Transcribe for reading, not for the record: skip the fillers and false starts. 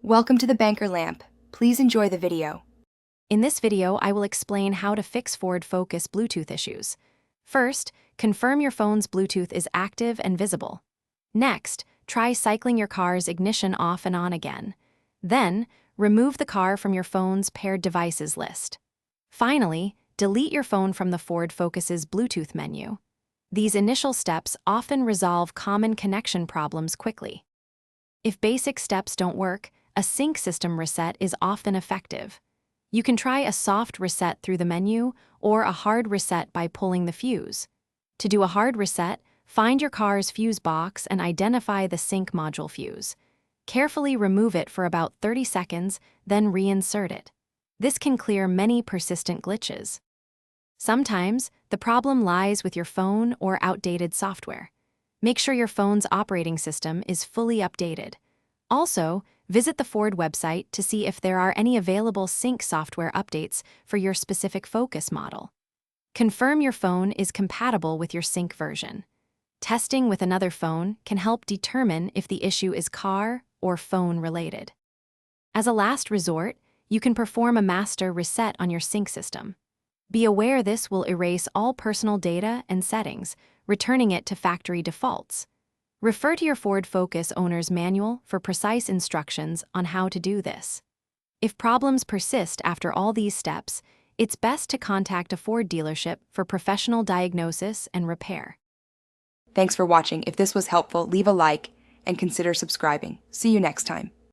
Welcome to the Banker Lamp. Please enjoy the video. In this video, I will explain how to fix Ford Focus Bluetooth issues. First, confirm your phone's Bluetooth is active and visible. Next, try cycling your car's ignition off and on again. Then, remove the car from your phone's paired devices list. Finally, delete your phone from the Ford Focus's Bluetooth menu. These initial steps often resolve common connection problems quickly. If basic steps don't work, a sync system reset is often effective. You can try a soft reset through the menu or a hard reset by pulling the fuse. To do a hard reset, find your car's fuse box and identify the sync module fuse. Carefully remove it for about 30 seconds, then reinsert it. This can clear many persistent glitches. Sometimes, the problem lies with your phone or outdated software. Make sure your phone's operating system is fully updated. Also, visit the Ford website to see if there are any available sync software updates for your specific Focus model. Confirm your phone is compatible with your sync version. Testing with another phone can help determine if the issue is car or phone related. As a last resort, you can perform a master reset on your sync system. Be aware this will erase all personal data and settings, returning it to factory defaults. Refer to your Ford Focus owner's manual for precise instructions on how to do this. If problems persist after all these steps, it's best to contact a Ford dealership for professional diagnosis and repair. Thanks for watching. If this was helpful, leave a like and consider subscribing. See you next time.